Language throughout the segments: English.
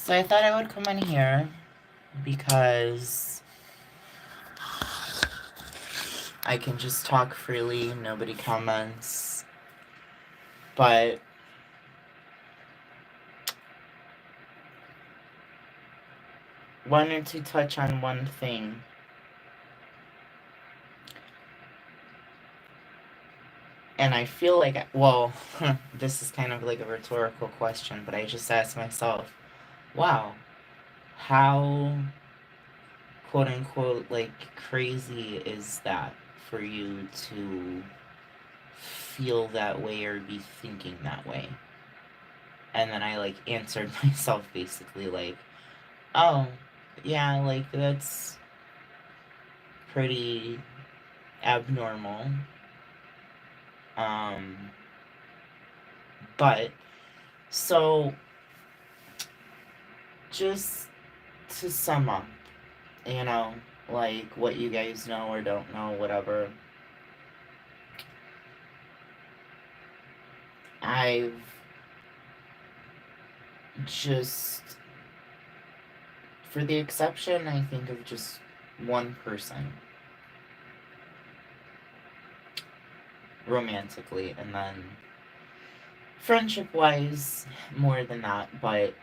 So I thought I would come in here because I can just talk freely, nobody comments. But wanted to touch on one thing. And I feel like, well, this is kind of like a rhetorical question, but I just asked myself, wow, how quote unquote like crazy is that for you to feel that way or be thinking that way? And then I like answered myself basically like, oh, yeah, like that's pretty abnormal. Um, but so just to sum up, you know, like what you guys know or don't know, whatever. I've just, for the exception, I think of just one person romantically, and then friendship wise, more than that, but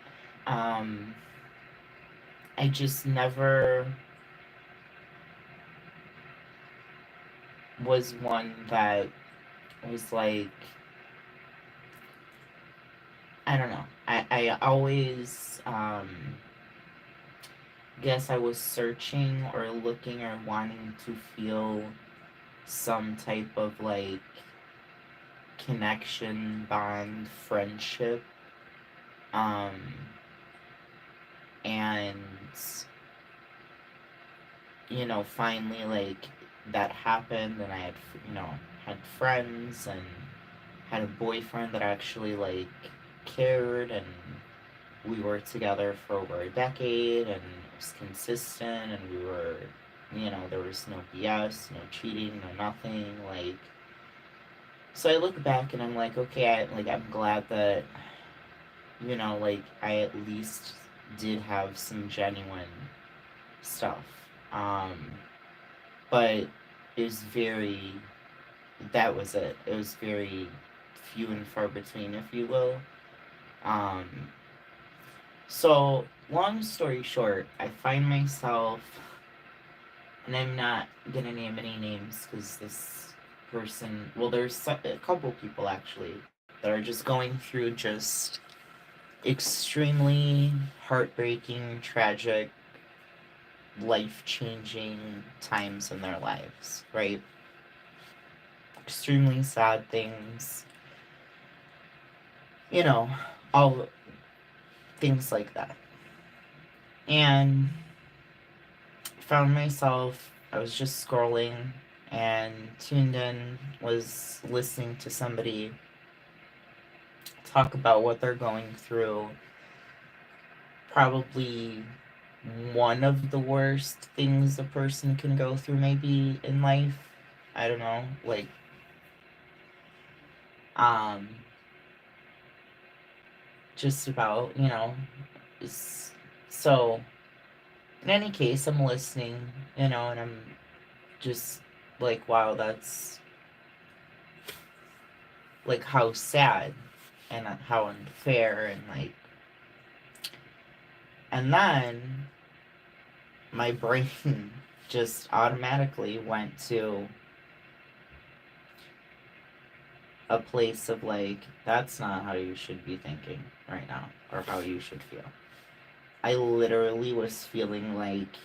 um, I just never was one that was like, I don't know. I always guess I was searching or looking or wanting to feel some type of like connection, bond, friendship. Um and finally like that happened and I had had friends and had a boyfriend that actually like cared, and we were together for over a decade and it was consistent, and we were, there was no BS, no cheating, no nothing. Like, so I look back and I'm like, okay, I'm glad that, like I at least did have some genuine stuff. But it was very, that was it. It was very few and far between, if you will. Um, So, long story short, I find myself, and I'm not gonna name any names because this person, well, there's a couple people actually that are just going through just extremely heartbreaking, tragic, life changing times in their lives, right? Extremely sad things, you know, all things like that. And found myself, I was just scrolling and tuned in, was listening to somebody talk about what they're going through. Probably one of the worst things a person can go through, maybe in life. I don't know. Like, um, just about, so, in any case, I'm listening, and I'm just like, wow, that's like how sad and how unfair, and like, and then my brain just automatically went to a place of like, that's not how you should be thinking right now or how you should feel. I literally was feeling like,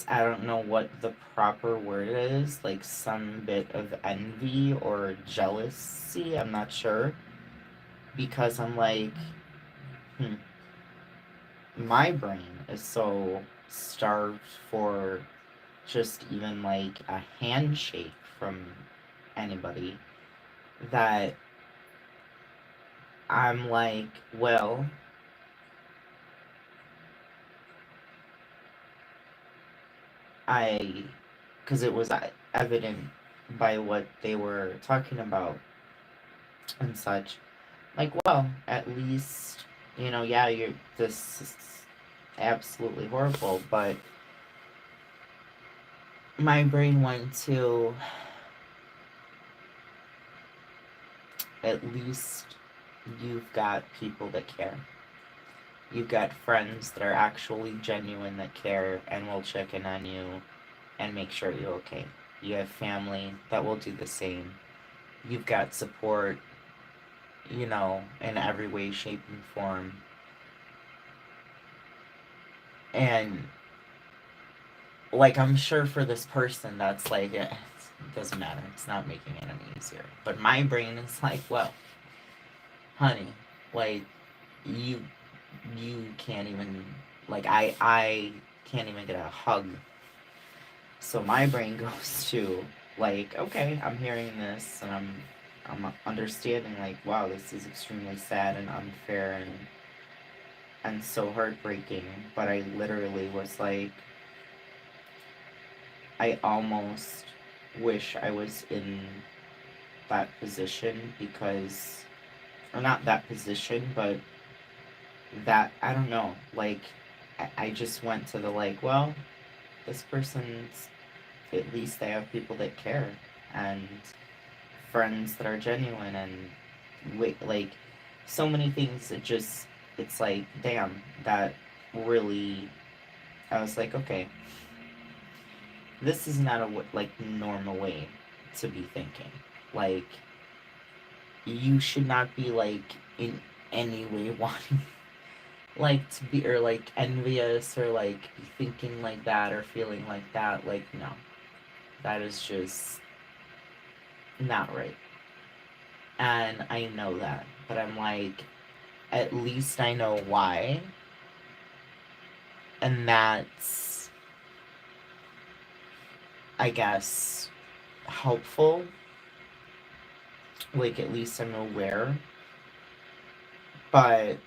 I don't know what the proper word is, like some bit of envy or jealousy, I'm not sure, because I'm like, hmm, my brain is so starved for just even like a handshake from anybody that I'm like, well, I, because it was evident by what they were talking about and such, like, well, at least. Yeah, this is absolutely horrible, but my brain went to, at least you've got people that care. You've got friends that are actually genuine that care and will check in on you and make sure you're okay. You have family that will do the same. You've got support, in every way, shape, and form. And, like, I'm sure for this person, that's like, it doesn't matter. It's not making it any easier. But my brain is like, well, honey, like, you you can't even, like, I can't even get a hug. So my brain goes to, like, okay, I'm hearing this and I'm understanding, like, wow, this is extremely sad and unfair and so heartbreaking. But I literally was like, I almost wish I was in that position, because, or not that position, but that, I don't know, like, I just went to the, like, well, this person's, at least they have people that care and friends that are genuine, and wait, like, so many things that just, it's like, damn, that really, I was like, okay, this is not a like normal way to be thinking. Like, you should not be, like, in any way wanting, like, to be, or like envious, or like be thinking like that or feeling like that. Like, no, that is just not right. And I know that, but I'm like, at least I know why, and that's, I guess, helpful. Like, at least I'm aware, but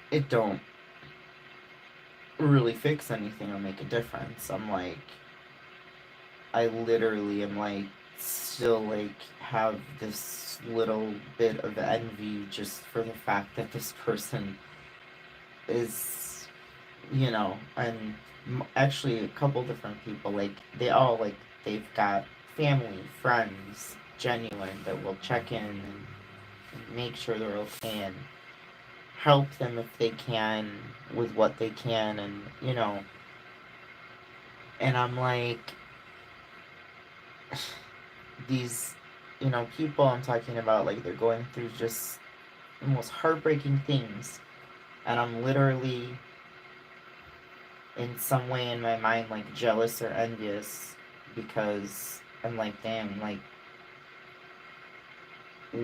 it don't really fix anything or make a difference. I'm like, I literally am like, still, like, have this little bit of envy just for the fact that this person is, and actually a couple different people, like, they all, like, they've got family, friends, genuine, that will check in and make sure they're okay and help them if they can with what they can, and, and I'm like, these, people I'm talking about, like, they're going through just the most heartbreaking things, and I'm literally, in some way in my mind, like, jealous or envious, because I'm like, damn, like,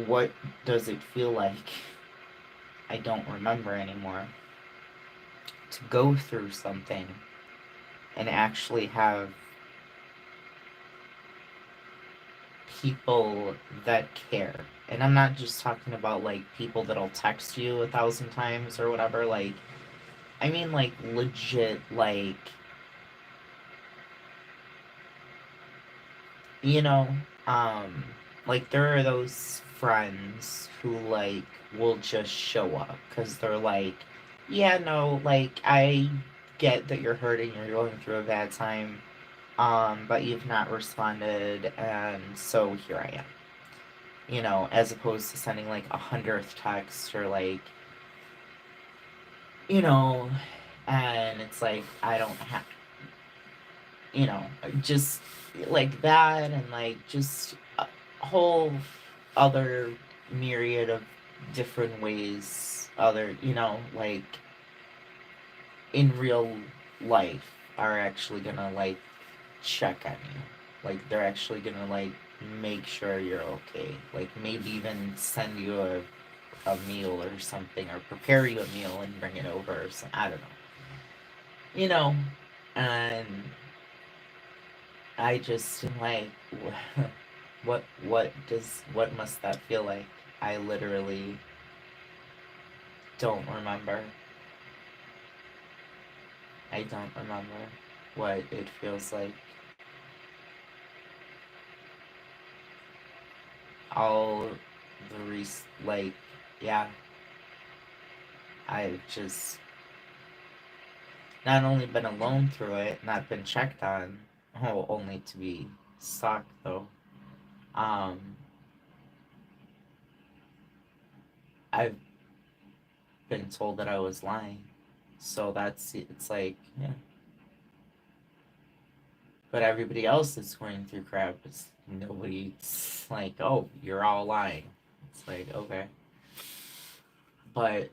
what does it feel like? I don't remember anymore. To go through something and actually have people that care. And I'm not just talking about, like, people that'll text you 1,000 times or whatever. Like, I mean, like, legit, you know, um, like, there are those friends who, like, will just show up because they're like, yeah, no, like, I get that you're hurting, you're going through a bad time, but you've not responded, and so here I am. As opposed to sending, like, 100th text, or, like, you know, and it's like, I don't have, just like that, and, like, just a whole other myriad of different ways, other, like, in real life, are actually gonna, like, check on you. Like, they're actually gonna, like, make sure you're okay. Like, maybe even send you a meal or something, or prepare you a meal and bring it over, or some, I don't know. You know, and I just am like, what must that feel like? I literally don't remember. I don't remember what it feels like. All like, Yeah, I've just not only been alone through it, not been checked on, oh, only to be stalked though. Um, I've been told that I was lying. So that's it's like, yeah. But everybody else is going through crap. It's nobody's like, oh, you're all lying. It's like, okay. But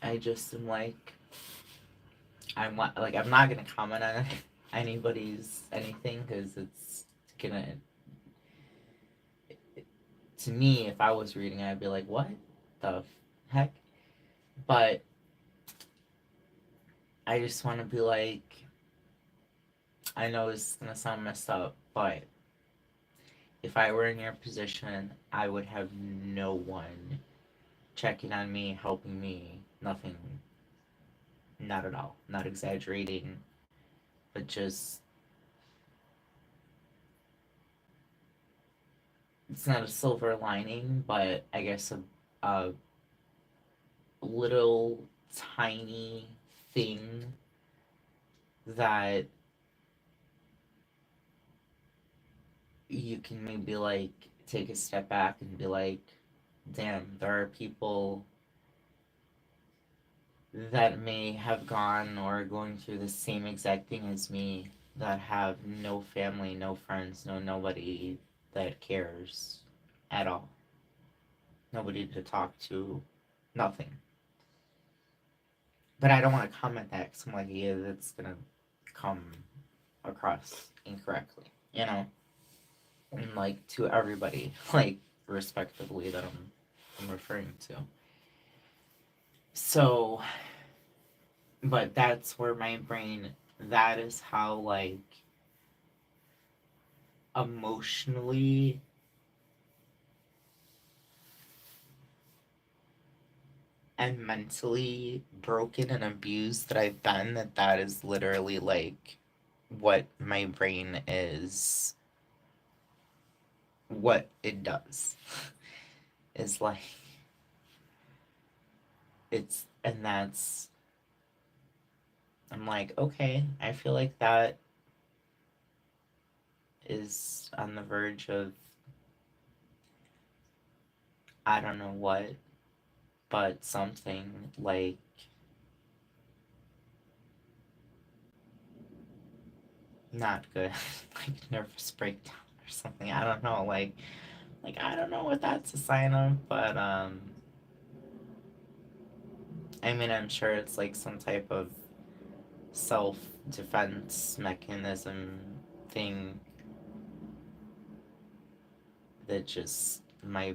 I just am like, I'm not gonna comment on anybody's anything because it's gonna to me, if I was reading it, I'd be like, what the heck? But I just want to be like, I know it's gonna sound messed up, but if I were in your position, I would have no one checking on me, helping me, nothing, not at all, not exaggerating, but just it's not a silver lining, but I guess a little tiny thing that you can maybe like take a step back and be like, damn, there are people that may have gone or are going through the same exact thing as me that have no family, no friends, no nobody that cares at all. Nobody to talk to, nothing. But I don't want to comment that because I'm like, yeah, that's gonna come across incorrectly, you know? And like to everybody, like respectively that I'm referring to. So, but that's where my brain, that is how like emotionally and mentally broken and abused that I've been, that is literally like what my brain is, what it does. Is like, it's, and that's, I'm like, okay, I feel like that is on the verge of, I don't know what, but something like not good, like nervous breakdown or something. I don't know, like I don't know what that's a sign of, but I mean I'm sure it's like some type of self defense mechanism thing that just my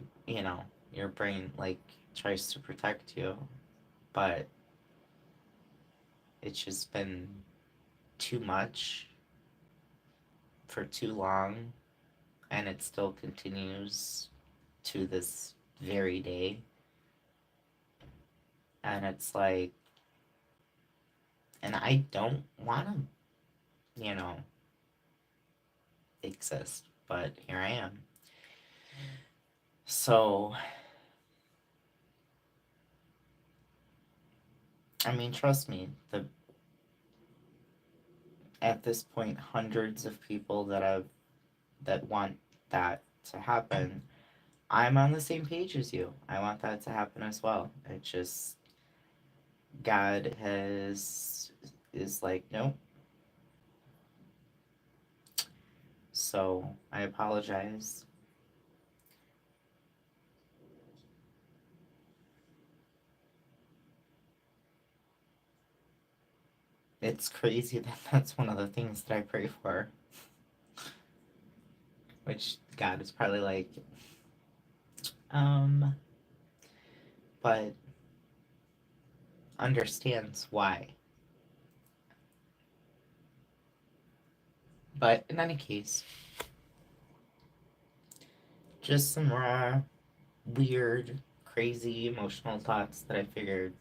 your brain like tries to protect you, but it's just been too much for too long, and it still continues to this very day. And it's like, and I don't want to, you know, exist, but here I am. So, I mean, trust me, the at this point, hundreds of people that want that to happen. I'm on the same page as you. I want that to happen as well. It just God has is like, nope. So I apologize. It's crazy that that's one of the things that I pray for, which God is probably like, um, but understands why. But in any case, just some raw, weird, crazy emotional thoughts that I figured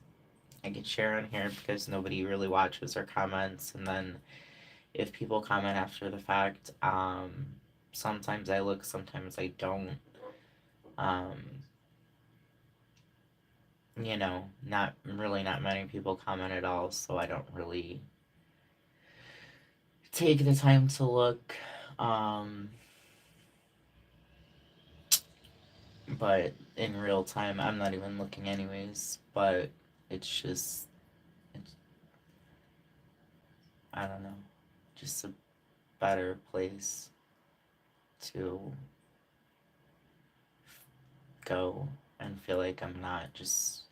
I could share on here because nobody really watches or comments. And then if people comment after the fact, sometimes I look, sometimes I don't. Um, not many people comment at all, so I don't really take the time to look. Um, but in real time, I'm not even looking anyways. But it's just, it's, I don't know, just a better place to go and feel like I'm not just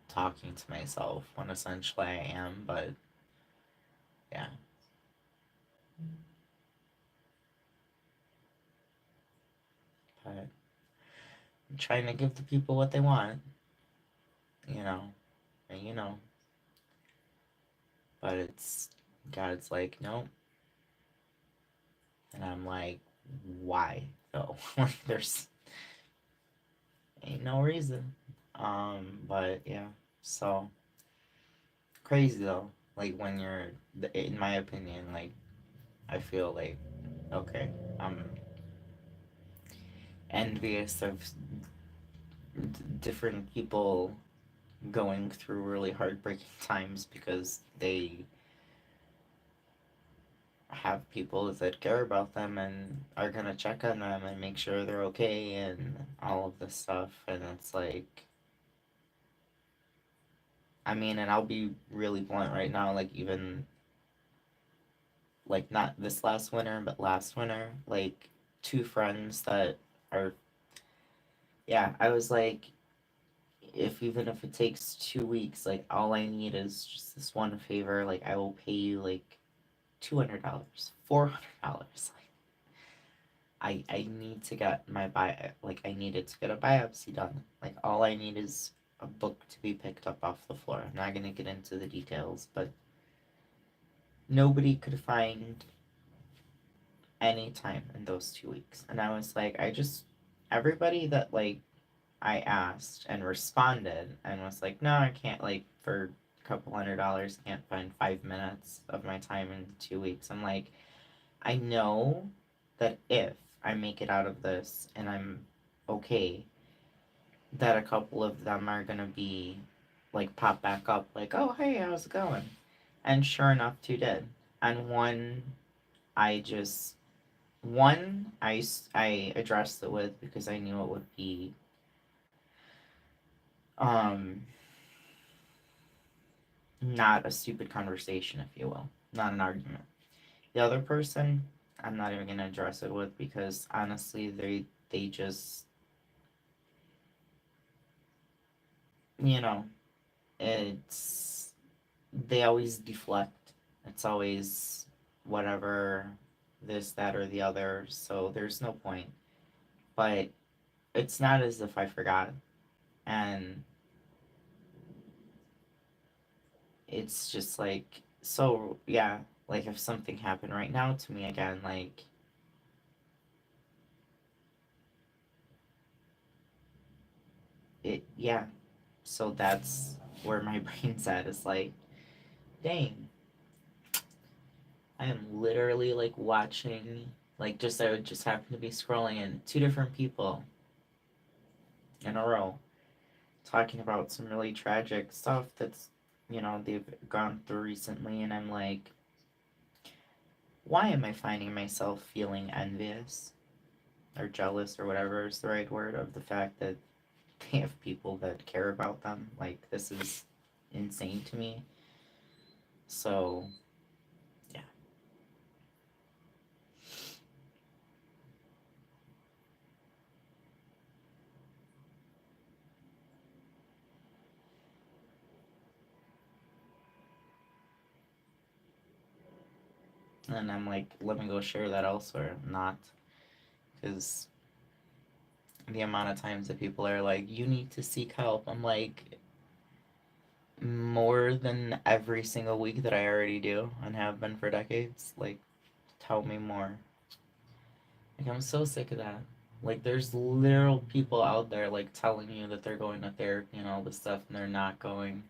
talking to myself when essentially I am. But yeah, but I'm trying to give the people what they want, you know, and but it's God's like, nope. And I'm like, why though? Like there's ain't no reason. But yeah. So crazy though. Like when you're in my opinion, like I feel like okay, I'm envious of different people going through really heartbreaking times because they have people that care about them and are gonna check on them and make sure they're okay and all of this stuff. And it's like, I mean, and I'll be really blunt right now, like, even, like, not this last winter, but last winter, like, two friends that are, yeah, I was like, even if it takes 2 weeks, like, all I need is just this one favor, like, I will pay you, like, $200, $400. I need to get I needed to get a biopsy done. Like all I need is a book to be picked up off the floor. I'm not gonna get into the details, but nobody could find any time in those 2 weeks. And I was like, everybody that like I asked and responded and was like, no, I can't like for a couple $100 can't find 5 minutes of my time in 2 weeks. I'm like, I know that if I make it out of this and I'm okay, that a couple of them are gonna be like pop back up, like, oh, hey, how's it going? And sure enough, two did. And I just, I addressed it with because I knew it would be, um, not a stupid conversation, if you will, not an argument. The other person, I'm not even gonna address it with because honestly, they just, you know, it's they always deflect. It's always whatever, this, that, or the other. So there's no point. But it's not as if I forgot. And it's just like, so yeah, like if something happened right now to me again, like yeah. So that's where my brain's at. Is like, dang, I am literally like watching, like just I would just happen to be scrolling and two different people in a row talking about some really tragic stuff that's they've gone through recently, and I'm like, why am I finding myself feeling envious or jealous or whatever is the right word of the fact that they have people that care about them? Like this is insane to me. So yeah. And I'm like, let me go share that elsewhere. Not because the amount of times that people are like, you need to seek help. I'm like, more than every single week that I already do and have been for decades. Like, tell me more. Like, I'm so sick of that. Like, there's literal people out there like telling you that they're going to therapy and all this stuff, and they're not going.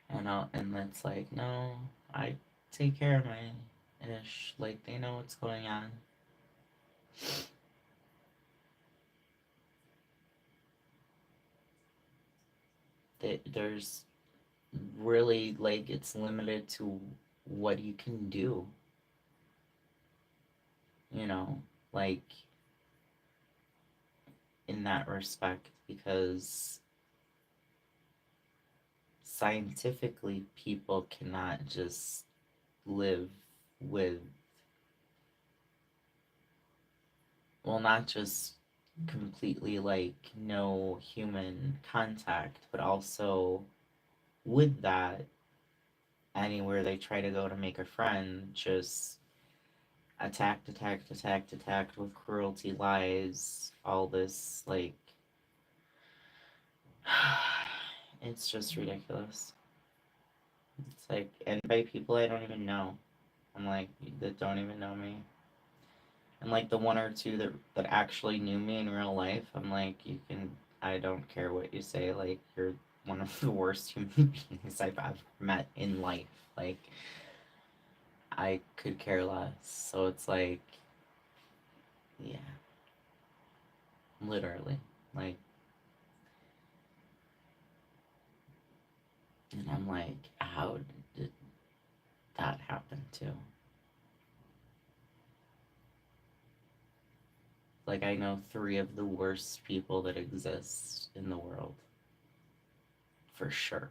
And it's like, no, I take care of my ish. Like, they know what's going on. there's really like it's limited to what you can do, you know, like in that respect, because scientifically people cannot just live with, well, not just completely like no human contact, but also with that, anywhere they try to go to make a friend, just attacked with cruelty, lies, all this, like, it's just ridiculous. It's like, and by people I don't even know. I'm like, that don't even know me. And like the one or two that actually knew me in real life, I'm like, you can, I don't care what you say, like, you're one of the worst human beings I've ever met in life. Like, I could care less. So it's like, yeah, literally. Like, and I'm like, how did that happen too? Like, I know three of the worst people that exist in the world, for sure.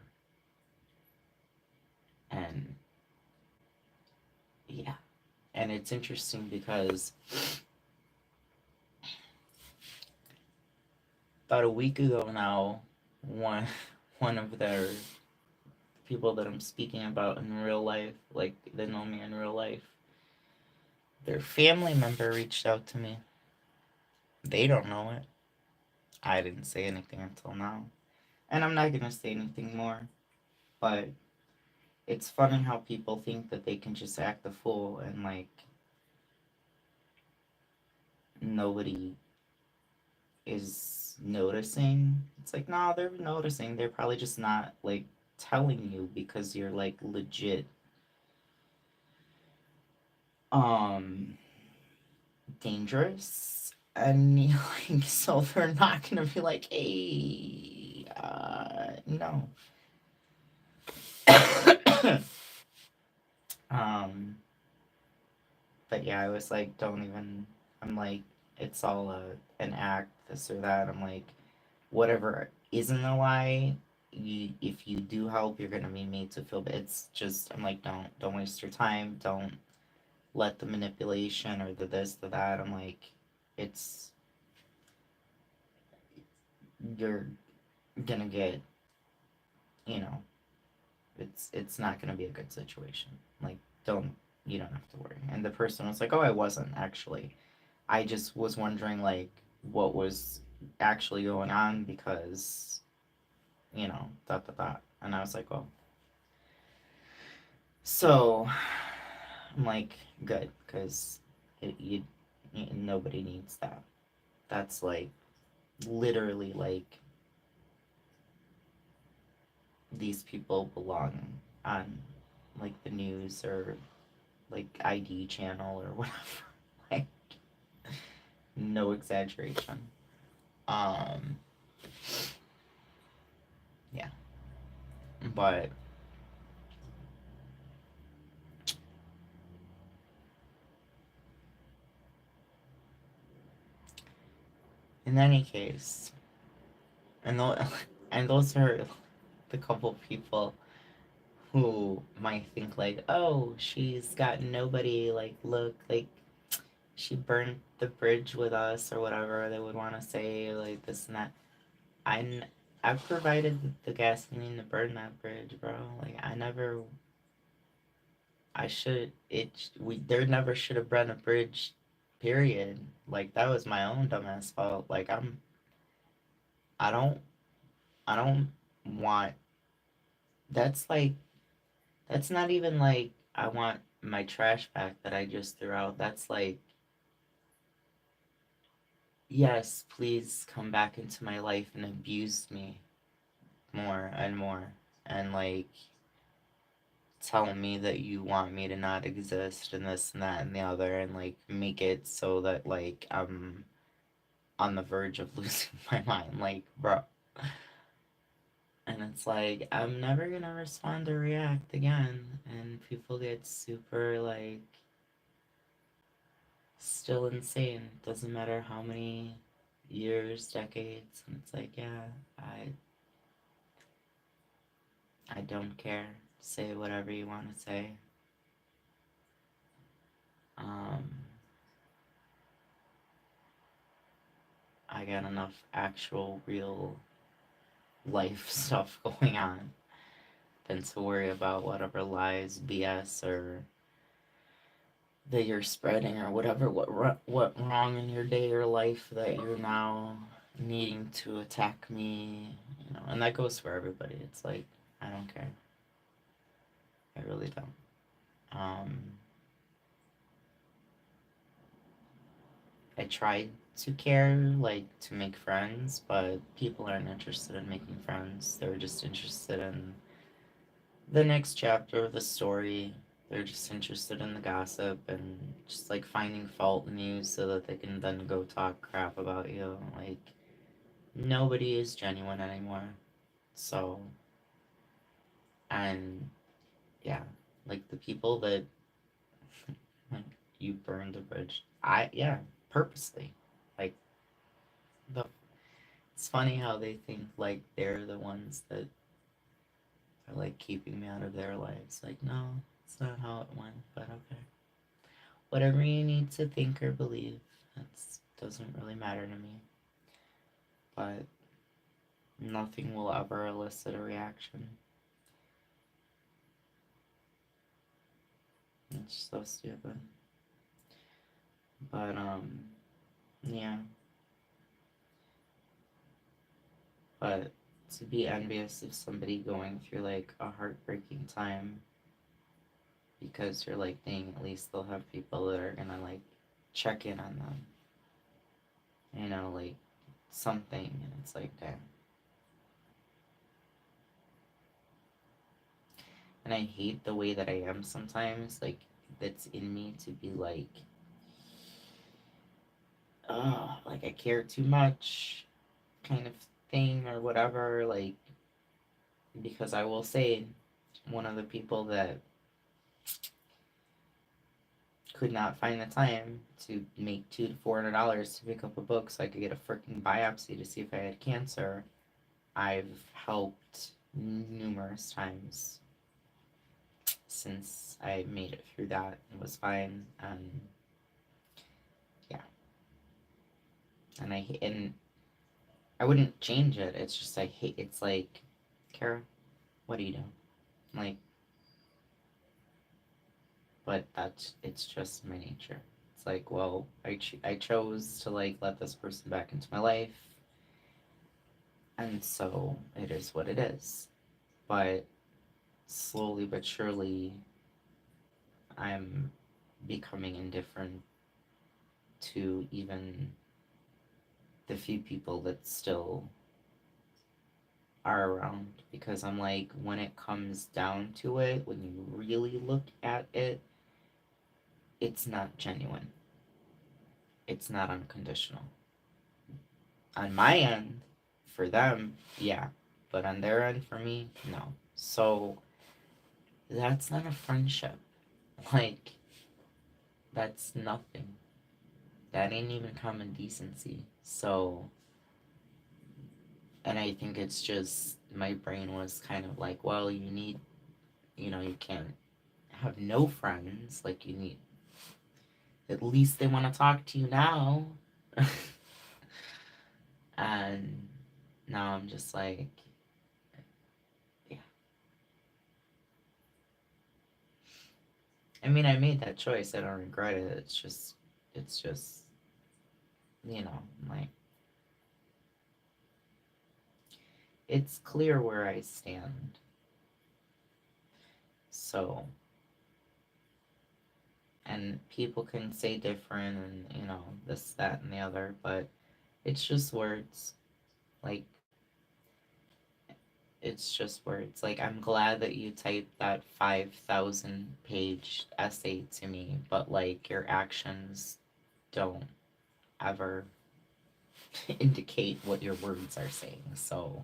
And yeah. And it's interesting because about a week ago now, one one of their people that I'm speaking about in real life, like they know me in real life, their family member reached out to me. They don't know it. I didn't say anything until now. And I'm not gonna say anything more. But it's funny how people think that they can just act a fool and like nobody is noticing. It's like, no, they're noticing. They're probably just not like telling you because you're like legit um dangerous, and like, so they're not gonna be like, hey, no. um but yeah, I was like, don't even, I'm like, it's all an act, this or that. I'm like, whatever isn't a lie, if you do help, you're gonna be made to feel bad. It's just, I'm like, don't waste your time. Don't let the manipulation or the this, the that. I'm like, it's, you're gonna get, you know, it's not gonna be a good situation. Like, don't, you don't have to worry. And the person was like, oh, I wasn't actually. I just was wondering like what was actually going on because, dot dot dot. And I was like, oh, so I'm like, good, because nobody needs that. That's like literally like these people belong on like the news or like ID channel or whatever. Like, no exaggeration. Um, yeah, but in any case, and and those are the couple people who might think like, oh, she's got nobody, like, look, like, she burnt the bridge with us or whatever they would want to say, like this and that. I I provided the gasoline to burn that bridge, bro. Like, I never, I should, we, there never should have been a bridge, period. Like, that was my own dumbass fault. Like, I don't, I don't want, that's like, that's not even like, I want my trash back that I just threw out. That's like, yes, please come back into my life and abuse me more and more. And like, tell me that you want me to not exist and this and that and the other, and like make it so that like I'm on the verge of losing my mind. Like, bro, And it's like, I'm never gonna respond or react again. And people get super, like, still insane. Doesn't matter how many years, decades. And it's like, yeah, I, I don't care. Say whatever you want to say. Um, I got enough actual, real life stuff going on than to worry about whatever lies, BS, or that you're spreading, or whatever what wrong in your day or life that you're now needing to attack me, and that goes for everybody. It's like, I don't care. I really don't. I tried to care, like, to make friends, but people aren't interested in making friends. They're just interested in the next chapter of the story. They're just interested in the gossip and just, like, finding fault in you so that they can then go talk crap about you. Like, nobody is genuine anymore. So, and yeah, like, the people that, like, you burned a bridge. Yeah, purposely. Like, the it's funny how they think like they're the ones that are like keeping me out of their lives. Like, no, it's not how it went, but okay. Whatever you need to think or believe, that doesn't really matter to me. But nothing will ever elicit a reaction. It's so stupid. But yeah. But to be envious of somebody going through like a heartbreaking time because you're like, dang, at least they'll have people that are gonna like check in on them. Like something, and it's like, damn. And I hate the way that I am sometimes, like, that's in me to be like, oh, like I care too much kind of thing or whatever, like, because I will say, one of the people that could not find the time to make $200 to $400 to pick up a book so I could get a freaking biopsy to see if I had cancer, I've helped numerous times since I made it through that and was fine. And yeah, and I wouldn't change it. It's just like, hey, it's like, Kara, what are you doing? Like, but it's just my nature. It's like, well, I chose to like let this person back into my life, and so it is what it is. But slowly but surely, I'm becoming indifferent to even the few people that still are around, because I'm like, when it comes down to it, when you really look at it, it's not genuine. It's not unconditional. On my end, for them, yeah. But on their end, for me, no. So that's not a friendship. Like, that's nothing. That ain't even common decency. So, and I think it's just my brain was kind of like, well, you need, you can't have no friends. Like, you need, at least they want to talk to you now. And now I'm just like, yeah. I mean, I made that choice. I don't regret it. It's just, like, it's clear where I stand. So, and people can say different and, this, that, and the other, but it's just words. Like, it's just words. Like, I'm glad that you typed that 5,000 page essay to me, but like, your actions don't ever indicate what your words are saying. So,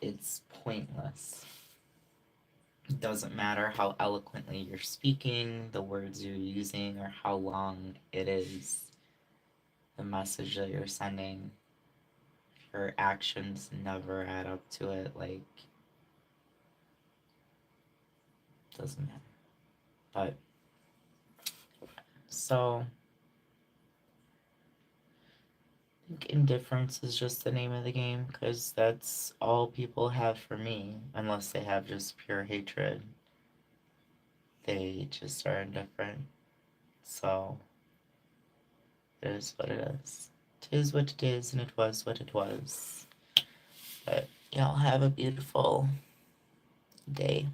it's pointless. It doesn't matter how eloquently you're speaking, the words you're using, or how long it is, the message that you're sending. If your actions never add up to it, like, doesn't matter. But, so, I think indifference is just the name of the game, because that's all people have for me, unless they have just pure hatred. They just are indifferent. So, it is what it is. It is what it is, and it was what it was. But y'all have a beautiful day.